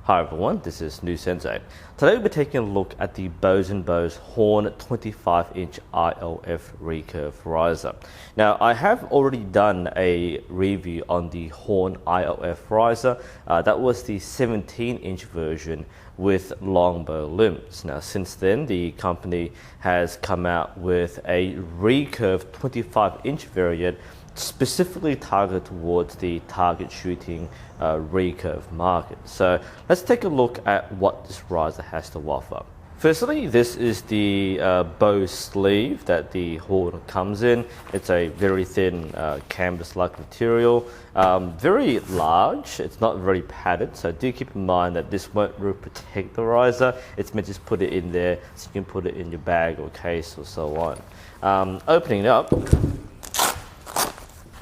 Hi everyone, this is NUSensei. Today we'll be taking a look at the Bosen Bow's Horn 25-inch ILF recurve riser. Now I have already done a review on the Horn ILF riser. That was the 17-inch version with longbow limbs. Now since then the company has come out with a recurve 25-inch variant specifically targeted towards the target shooting recurve market. So let's take a look at what this riser has to offer. Firstly, this is the bow sleeve that the horn comes in. It's a very thin canvas-like material, very large. It's not very padded, so do keep in mind that this won't really protect the riser. It's meant to just put it in there so you can put it in your bag or case or so on. Opening it up,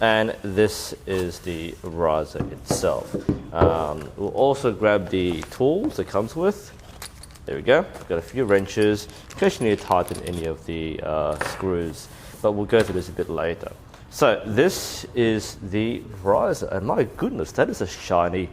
and this is the riser itself. We'll also grab the tools it comes with. There we go. Got a few wrenches in case you need to tighten any of the screws, but we'll go through this a bit later. So this is the riser, and my goodness, that is a shiny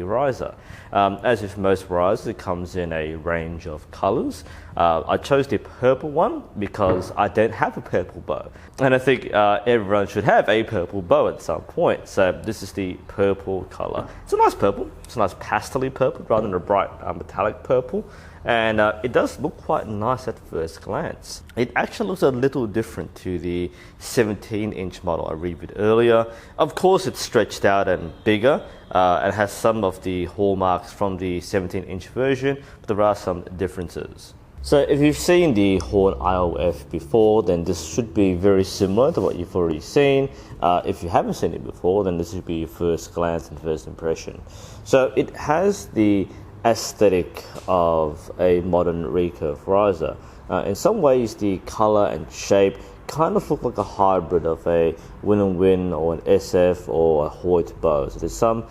riser. As with most risers, it comes in a range of colors. I chose the purple one because I don't have a purple bow, and I think everyone should have a purple bow at some point. So this is the purple color. It's a nice purple. It's a nice pastel-y purple rather than a bright metallic purple. And it does look quite nice at first glance. It actually looks a little different to the 17-inch model I reviewed earlier. Of course, it's stretched out and bigger and has some of the hallmarks from the 17-inch version, but there are some differences. So if you've seen the Horn ILF before, then this should be very similar to what you've already seen. If you haven't seen it before, then this should be your first glance and first impression. So it has the aesthetic of a modern recurve riser. In some ways, the color and shape kind of look like a hybrid of a Win or an SF or a Hoyt bow. So there's some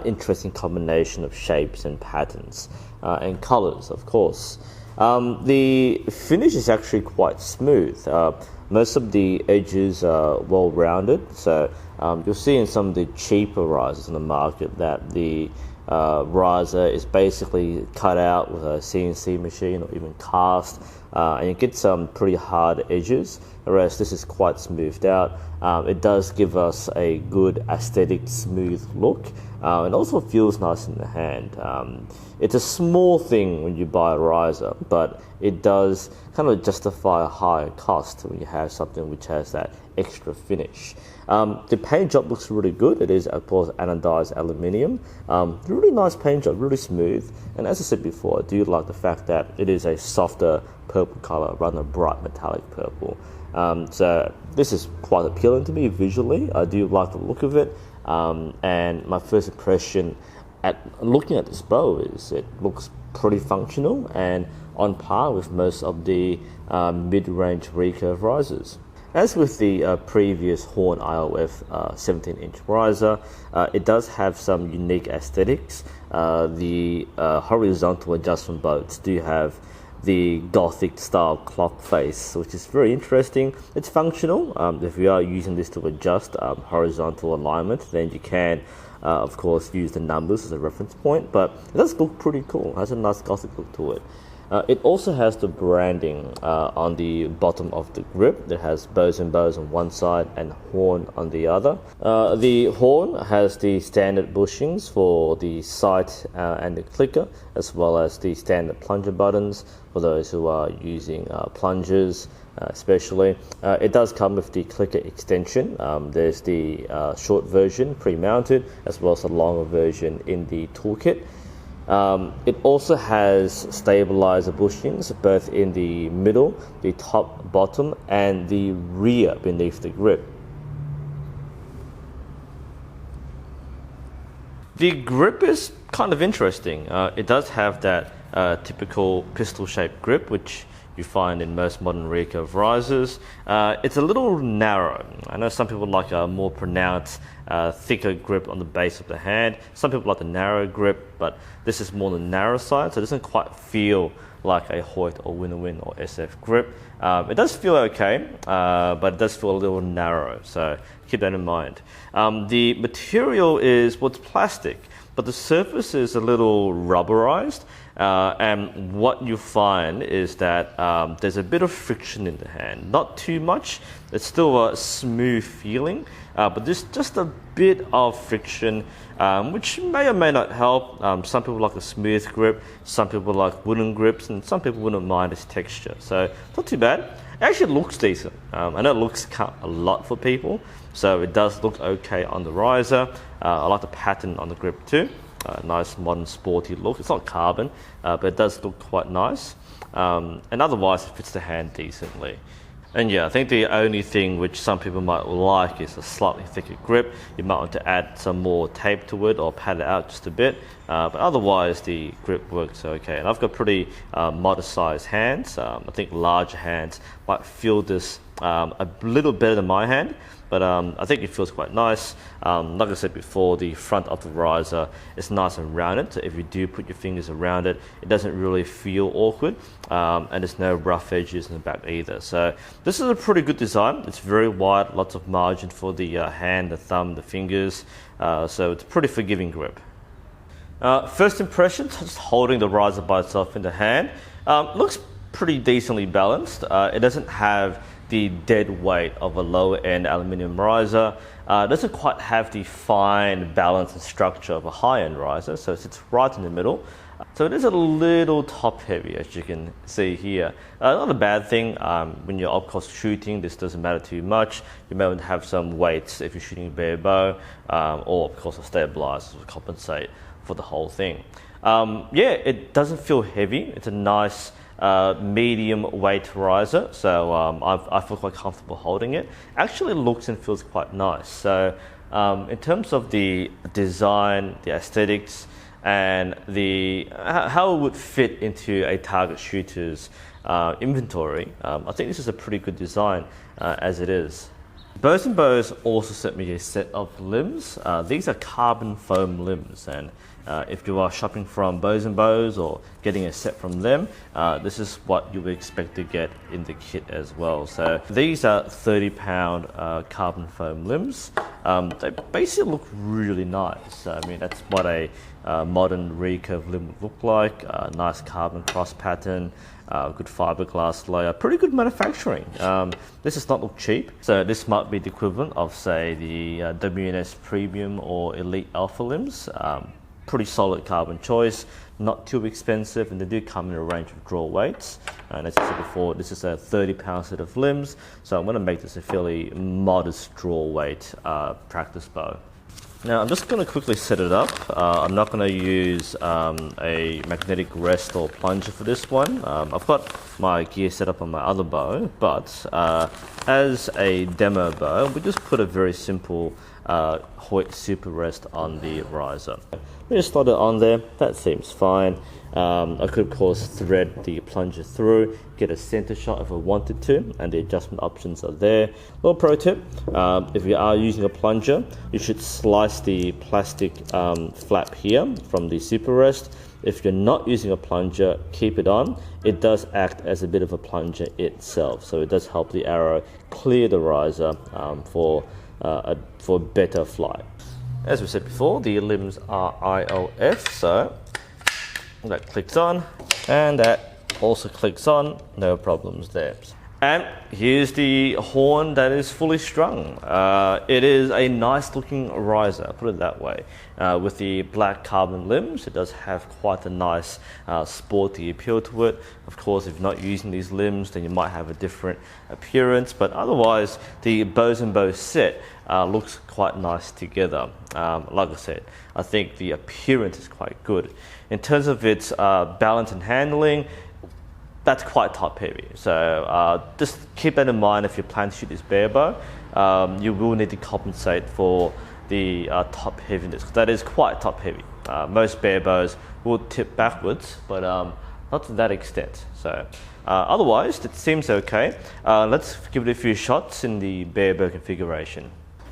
interesting combination of shapes and patterns and colors, of course. The finish is actually quite smooth. Most of the edges are well rounded, so you'll see in some of the cheaper risers in the market that the riser is basically cut out with a CNC machine or even cast, and you get some pretty hard edges, whereas this is quite smoothed out. It does give us a good aesthetic smooth look, and also feels nice in the hand. It's a small thing when you buy a riser, but it does kind of justify a higher cost when you have something which has that extra finish. The paint job looks really good. It is, of course, anodized aluminium. Really nice paint job, really smooth. And as I said before, I do like the fact that it is a softer purple color rather than a bright metallic purple. So this is quite appealing to me visually. I do like the look of it. And my first impression at looking at this bow is it looks pretty functional and on par with most of the mid-range recurve risers. As with the previous Horn ILF 17-inch riser, it does have some unique aesthetics. The horizontal adjustment bolts do have the Gothic style clock face, which is very interesting. It's functional. If you are using this to adjust horizontal alignment, then you can of course use the numbers as a reference point, but it does look pretty cool. It has a nice Gothic look to it. It also has the branding on the bottom of the grip. It has Bosen Bows on one side and Horn on the other. The Horn has the standard bushings for the sight and the clicker, as well as the standard plunger buttons for those who are using plungers especially. It does come with the clicker extension. There's the short version pre-mounted, as well as a longer version in the toolkit. It also has stabilizer bushings both in the middle, the top, bottom, and the rear beneath the grip. The grip is kind of interesting. It does have that typical pistol-shaped grip, which you find in most modern recurve risers. It's a little narrow. I know some people like a more pronounced, thicker grip on the base of the hand. Some people like the narrow grip, but this is more on the narrow side, so it doesn't quite feel like a Hoyt or Win or SF grip. It does feel okay, but it does feel a little narrow, so keep that in mind. The material is, well, it's plastic. but the surface is a little rubberized. And what you find is that there's a bit of friction in the hand. Not too much. It's still a smooth feeling, but there's just a bit of friction, which may or may not help. Some people like a smooth grip, some people like wooden grips, and some people wouldn't mind its texture. So not too bad. It actually looks decent. I know it looks cut a lot for people, so it does look okay on the riser. I like the pattern on the grip too. Nice modern sporty look. It's not carbon, but it does look quite nice. And otherwise it fits the hand decently. And yeah, I think the only thing which some people might like is a slightly thicker grip. You might want to add some more tape to it or pad it out just a bit. But otherwise the grip works okay. And I've got pretty modest sized hands. I think larger hands might feel this a little better than my hand. But I think it feels quite nice. Like I said before, the front of the riser is nice and rounded. So if you do put your fingers around it, it doesn't really feel awkward. And there's no rough edges in the back either. So this is a pretty good design. It's very wide, lots of margin for the hand, the thumb, the fingers. So it's a pretty forgiving grip. First impressions, just holding the riser by itself in the hand. Looks pretty decently balanced. It doesn't have the dead weight of a lower end aluminium riser. Doesn't quite have the fine balance and structure of a high end riser, so it sits right in the middle. So it is a little top heavy, as you can see here. Not a bad thing. When you're up close shooting, this doesn't matter too much. You may want to have some weights if you're shooting barebow, or of course a stabilizer to compensate for the whole thing. Yeah, it doesn't feel heavy. It's a nice medium weight riser, so I feel quite comfortable holding it. Actually looks and feels quite nice. So in terms of the design, the aesthetics, and the how it would fit into a target shooter's inventory, I think this is a pretty good design as it is. Bosen Bows also sent me a set of limbs. These are carbon foam limbs, and if you are shopping from Bosen Bows or getting a set from them, this is what you would expect to get in the kit as well. So these are 30-pound carbon foam limbs. They basically look really nice. I mean, that's what a modern recurve limb would look like. Nice carbon cross pattern, good fiberglass layer, pretty good manufacturing. This does not look cheap, so this might be the equivalent of, say, the WNS Premium or Elite Alpha limbs. Pretty solid carbon choice, not too expensive, and they do come in a range of draw weights. And as I said before, this is a 30-pound set of limbs, so I'm going to make this a fairly modest draw weight practice bow. Now I'm just going to quickly set it up. I'm not going to use a magnetic rest or plunger for this one. I've got my gear set up on my other bow, but as a demo bow, we just put a very simple Hoyt super rest on the riser. We just slot it on there, that seems fine. I could of course thread the plunger through, get a center shot if I wanted to, and the adjustment options are there. Little pro tip, if you are using a plunger, you should slice the plastic flap here from the super rest. If you're not using a plunger, keep it on. It does act as a bit of a plunger itself, so it does help the arrow clear the riser for better flight. As we said before, the limbs are IOF, so that clicks on, and that also clicks on, no problems there. And here's the horn that is fully strung. It is a nice looking riser, I'll put it that way. With the black carbon limbs, it does have quite a nice sporty appeal to it. Of course, if you're not using these limbs, then you might have a different appearance, but otherwise, the Bosen Bow set looks quite nice together. Like I said, I think the appearance is quite good. In terms of its balance and handling, that's quite top heavy. So just keep that in mind if you plan to shoot this barebow. You will need to compensate for the top heaviness. That is quite top heavy. Most barebows will tip backwards, but not to that extent. So otherwise, it seems okay. Let's give it a few shots in the barebow configuration.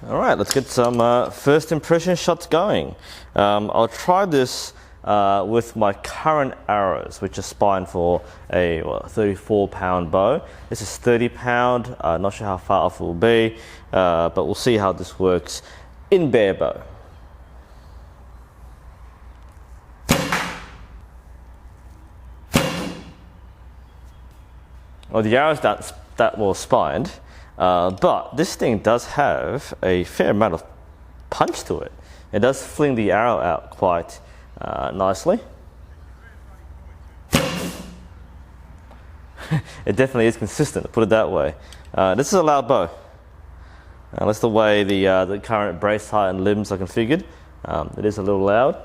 All right, let's get some first impression shots going. I'll try this with my current arrows, which are spined for a 34-pound bow. This is 30-pound. Not sure how far off it will be, but we'll see how this works in barebow. Well, the arrow's that well spined, but this thing does have a fair amount of punch to it. It does fling the arrow out quite nicely. It definitely is consistent, put it that way. This is a loud bow. That's the way the current brace height and limbs are configured. It is a little loud.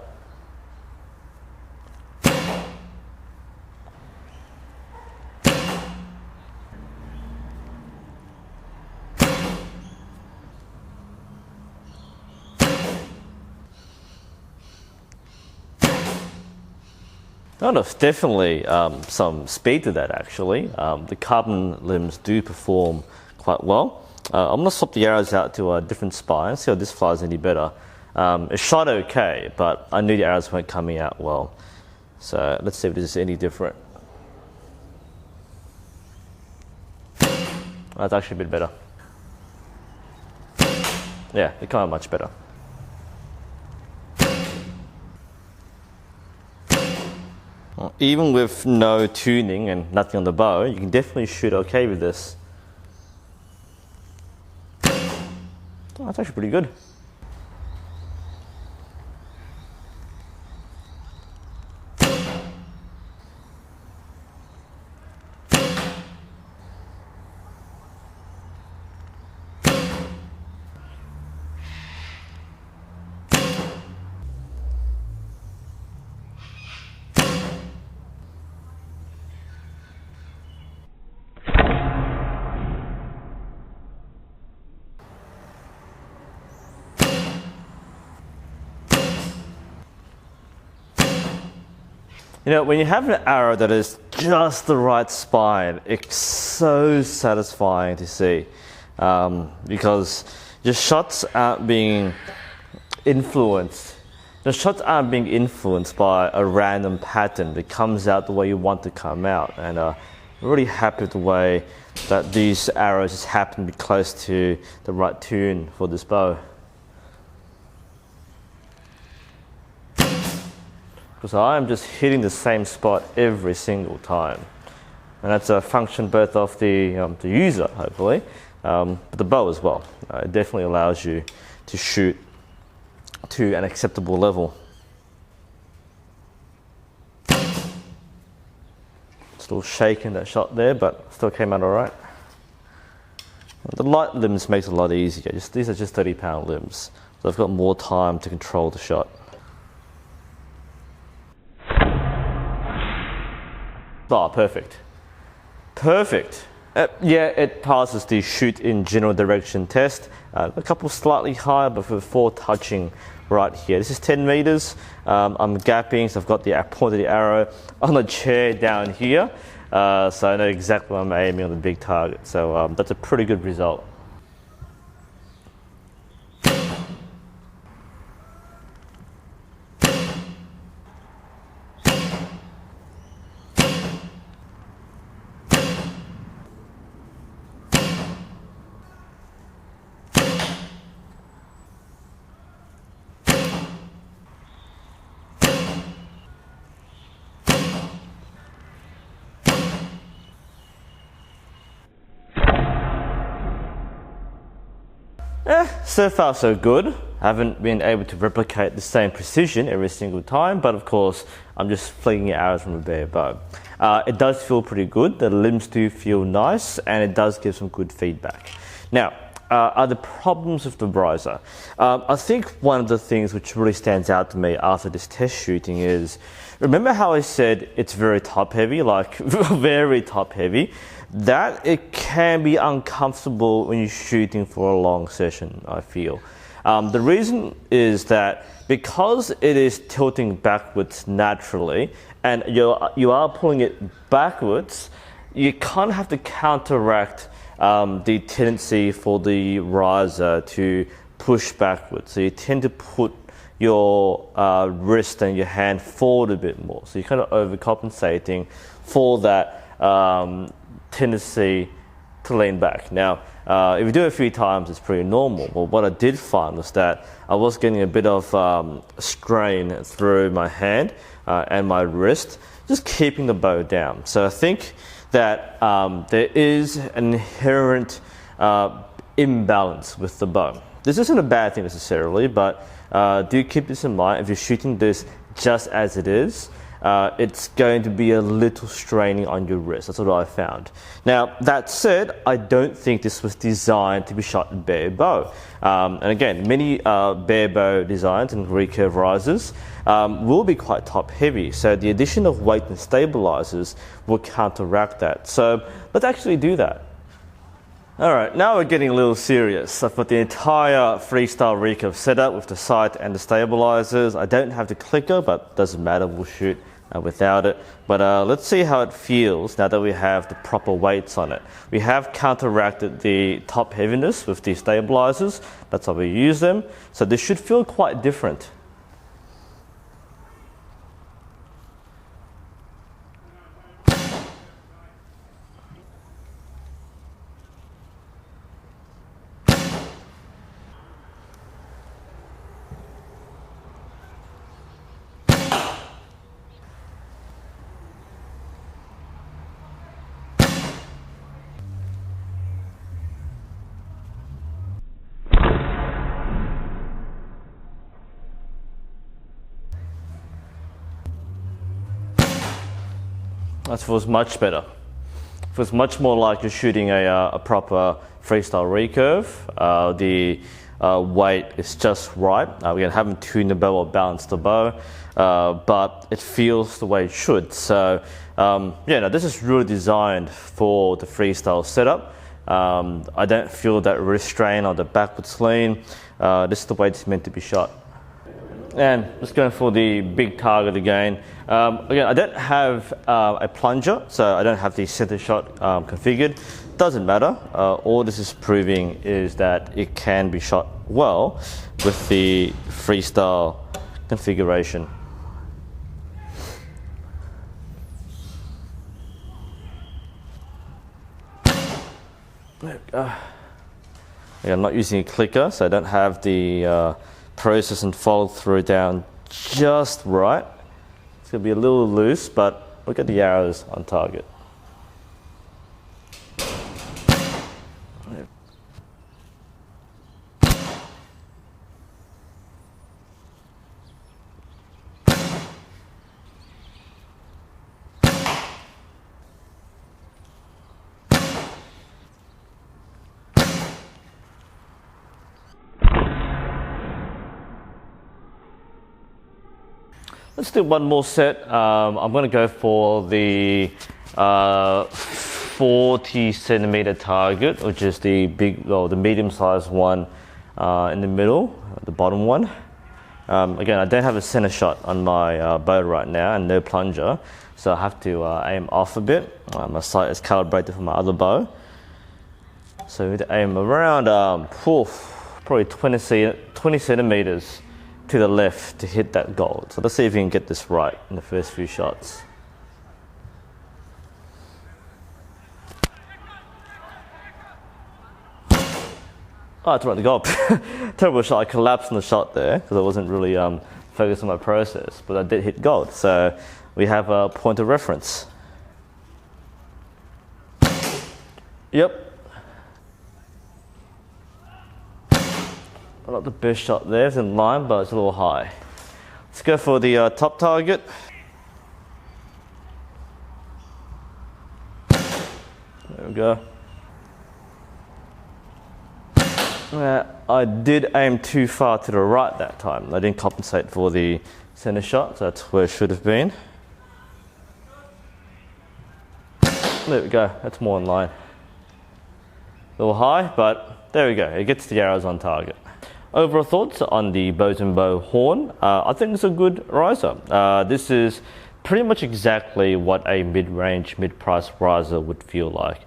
No, there's definitely some speed to that actually. The carbon limbs do perform quite well. I'm going to swap the arrows out to a different spine, see how this flies any better. It shot okay, but I knew the arrows weren't coming out well. So let's see if this is any different. That's actually a bit better. Yeah, they come out much better. Well, even with no tuning and nothing on the bow, you can definitely shoot okay with this. Oh, that's actually pretty good. You know, when you have an arrow that is just the right spine, it's so satisfying to see because your shots aren't being influenced. The shots aren't being influenced by a random pattern that comes out the way you want to come out. And I'm really happy with the way that these arrows just happen to be close to the right tune for this bow. So I'm just hitting the same spot every single time, and that's a function both of the user, hopefully, but the bow as well. It definitely allows you to shoot to an acceptable level. Still shaking that shot there, but still came out all right. The light limbs makes it a lot easier. These are just 30-pound limbs, so I've got more time to control the shot. Oh, perfect. Perfect. Yeah, it passes the shoot in general direction test. A couple slightly higher, but before touching right here. This is 10 meters. I'm gapping, so I've got the point of the arrow on the chair down here. So I know exactly where I'm aiming on the big target. So that's a pretty good result. So far so good. Haven't been able to replicate the same precision every single time, but of course I'm just flinging arrows from a bare bow. It does feel pretty good. The limbs do feel nice, and it does give some good feedback. Now, are the problems with the riser? I think one of the things which really stands out to me after this test shooting is, remember how I said it's very top heavy, like very top heavy? That it can be uncomfortable when you're shooting for a long session, I feel. The reason is that because it is tilting backwards naturally, and you are pulling it backwards, you kind of have to counteract the tendency for the riser to push backwards. So you tend to put your wrist and your hand forward a bit more. So you're kind of overcompensating for that tendency to lean back. Now, If you do it a few times, it's pretty normal. But what I did find was that I was getting a bit of strain through my hand and my wrist, just keeping the bow down. So I think that there is an inherent imbalance with the bow. This isn't a bad thing necessarily, but do keep this in mind. If you're shooting this just as it is, it's going to be a little straining on your wrist. That's what I found. Now, that said, I don't think this was designed to be shot in Barebow. And again, many Barebow designs and recurve risers will be quite top heavy. So the addition of weight and stabilizers will counteract that. So let's actually do that. All right, now we're getting a little serious. I've got the entire Freestyle recurve setup with the sight and the stabilizers. I don't have the clicker, but doesn't matter, we'll shoot without it. But let's see how it feels now that we have the proper weights on it. We have counteracted the top heaviness with the stabilizers. That's how we use them. So this should feel quite different. That feels much better. It feels much more like you're shooting a proper freestyle recurve. The weight is just right. We haven't tuned the bow or balanced the bow, but it feels the way it should. So yeah, no, this is really designed for the freestyle setup. I don't feel that wrist strain or the backwards lean. This is the way it's meant to be shot. And just going for the big target again. Again, I don't have a plunger, so I don't have the center shot configured. Doesn't matter. All this is proving is that it can be shot well with the freestyle configuration. There we go. Again, I'm not using a clicker, so I don't have the process and follow through down just right. It's going to be a little loose, but look at the arrows on target. Let's do one more set. I'm going to go for the 40 centimeter target, which is the big, or the medium-sized one in the middle, the bottom one. Again, I don't have a center shot on my bow right now, and no plunger, so I have to aim off a bit. My sight is calibrated for my other bow, so we need to aim around probably 20 centimeters to the left to hit that goal. So let's see if we can get this right in the first few shots. Oh, it's right, the goal. Terrible shot. I collapsed in the shot there because I wasn't really focused on my process, but I did hit gold. So we have a point of reference. Yep. Not the best shot there, it's in line, but it's a little high. Let's go for the top target. There we go. I did aim too far to the right that time. I didn't compensate for the center shot, so that's where it should have been. There we go, that's more in line. A little high, but there we go, it gets the arrows on target. Overall thoughts on the Bosen Bow horn. I think it's a good riser. This is pretty much exactly what a mid-range, mid-price riser would feel like.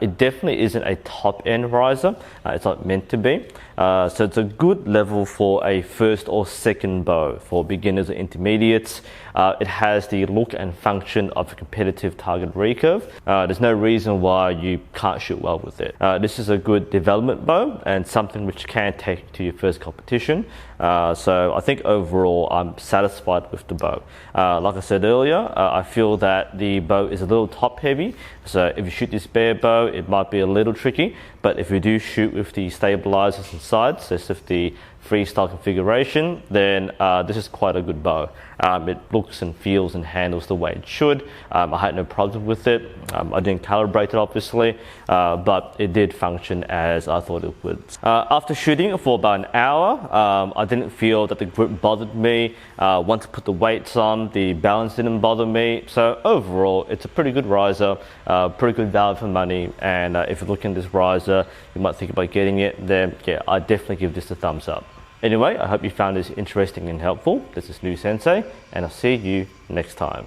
It definitely isn't a top-end riser. It's not meant to be. So it's a good level for a first or second bow for beginners or intermediates. It has the look and function of a competitive target recurve. There's no reason why you can't shoot well with it. This is a good development bow and something which can take you to your first competition. So I think overall I'm satisfied with the bow. Like I said earlier, I feel that the bow is a little top heavy. So if you shoot this Barebow, it might be a little tricky, but if you do shoot with the stabilizers and sides, so with the Freestyle configuration, then this is quite a good bow. It looks and feels and handles the way it should. I had no problem with it. I didn't calibrate it obviously, but it did function as I thought it would. After shooting for about an hour, I didn't feel that the grip bothered me. Once I put the weights on, the balance didn't bother me. So overall, it's a pretty good riser, pretty good value for money. And if you're looking at this riser, you might think about getting it, then yeah, I definitely give this a thumbs up. Anyway, I hope you found this interesting and helpful. This is NUSensei, and I'll see you next time.